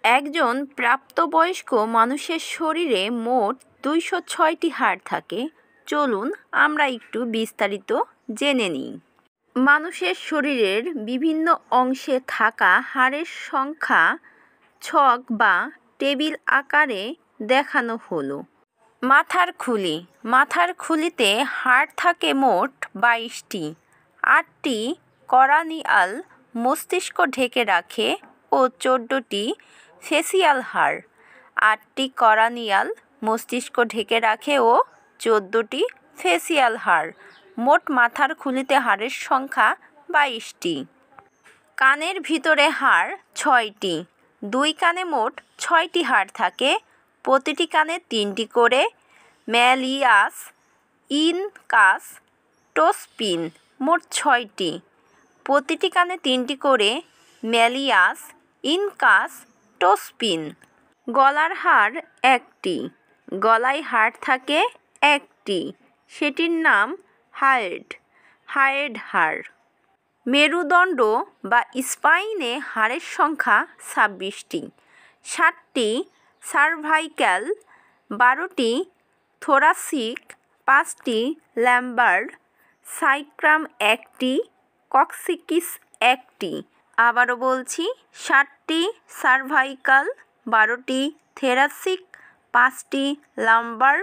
একজন প্রাপ্তবয়স্ক মানুষের শরীরে মোট 206টি হাড় থাকে। চলুন আমরা একটু বিস্তারিত জেনে নিই। মানুষের শরীরের বিভিন্ন অংশে থাকা হাড়ের সংখ্যা ছক বা টেবিল আকারে দেখানো হলো। মাথার খুলি। মাথার খুলিতে হাড় থাকে মোট 22টি। 8টি করানিয়াল মস্তিষ্ক ঢেকে রাখে ও 14টি ফেসিয়াল হাড়। 8টি করানিয়াল মস্তিষ্ক ঢেকে রাখে ও 14টি ফেসিয়াল হাড়। মোট মাথার খুলিতে হাড়ের সংখ্যা 22টি। কানের ভিতরে হাড় 6টি। 2 কানে মোট 6টি হাড় থাকে। প্রতিটি কানে 3টি করে ম্যালিয়াস, ইনকাস, টোসপিন। মোট 6টি। প্রতিটি কানে 3টি করে ম্যালিয়াস, ইনকাস, টোসপিন। গলার হাড় 1টি। গলায় হাড় থাকে 1টি। সেটির নাম হায়েড হাড়। মেরুদণ্ড বা স্পাইনে হাড়ের সংখ্যা 26টি। 7টি সার্ভাইক্যাল, 12টি থোরাসিক, 5টি লাম্বার, সাইক্রাম 1টি, কক্সিকিস 1টি। আবারও বলছি, 7টি সার্ভাইকাল, 12টি থোরাসিক, 5টি লাম্বার,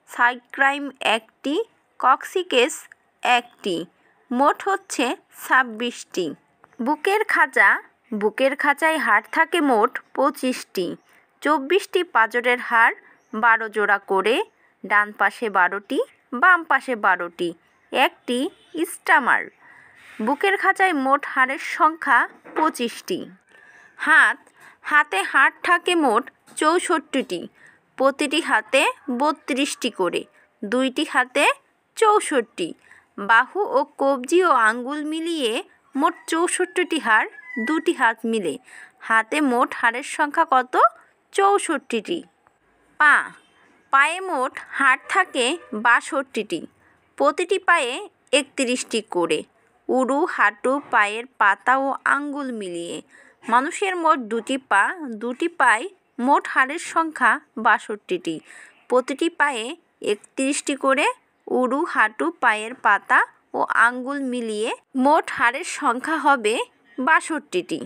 সাইক্রাম 1টি, কক্সিকেস 1টি। মোট হচ্ছে 26টি। বুকের খাঁচা। বুকের খাঁচায় হাড় থাকে মোট 25টি। 24টি পাঁজরের হাড়, 12 জোড়া করে, ডান পাশে 12টি, বাম পাশে 12টি, 1টি স্টামার। বুকের খাঁচায় মোট হাড়ের সংখ্যা 25টি। হাত। হাতে হাড় থাকে মোট 64টি। প্রতিটি হাতে 32টি করে, 2টি হাতে 64টি। বাহু ও কবজি ও আঙ্গুল মিলিয়ে মোট 64টি হাড়, 2টি হাত মিলে। হাতে মোট হাড়ের সংখ্যা কত? 64টি। পা। পায়ে মোট হাড় থাকে 62টি। প্রতিটি পায়ে 31টি করে, উরু, হাঁটু, পায়ের পাতা ও আঙ্গুল মিলিয়ে। মানুষের মোট 2টি পা, 2টি পায়ে। মোট হাড়ের সংখ্যা 62টি। প্রতিটি পায়ে 31টি করে, উরু, হাঁটু, পায়ের পাতা ও আঙ্গুল মিলিয়ে মোট হাড়ের সংখ্যা হবে 62টি।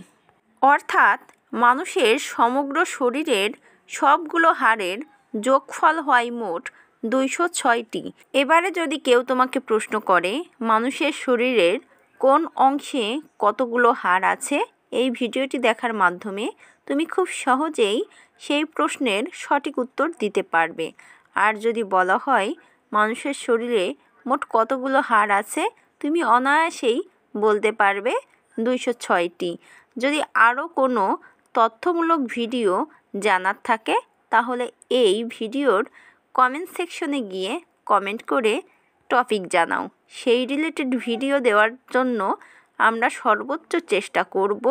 অর্থাৎ মানুষের সমগ্র শরীরের সবগুলো হাড়ের যোগফল হয় মোট 206টি। এবারে যদি কেউ তোমাকে প্রশ্ন করে মানুষের শরীরের কোন অংশে কতগুলো হাড় আছে, এই ভিডিওটি দেখার মাধ্যমে তুমি খুব সহজেই সেই প্রশ্নের সঠিক উত্তর দিতে পারবে। আর যদি বলা হয় মানুষের শরীরে মোট কতগুলো হাড় আছে, তুমি অনায়াসেই বলতে পারবে 206টি। যদি আরও কোনো তথ্যমূলক ভিডিও জানার থাকে তাহলে এই ভিডিওর কমেন্ট সেকশনে গিয়ে কমেন্ট করে টপিক জানাও। সেই রিলেটেড ভিডিও দেওয়ার জন্য আমরা সর্বোচ্চ চেষ্টা করব।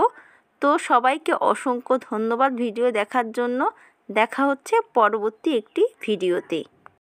তো সবাইকে অসংখ্য ধন্যবাদ ভিডিও দেখার জন্য। দেখা হচ্ছে পরবর্তী একটি ভিডিওতে।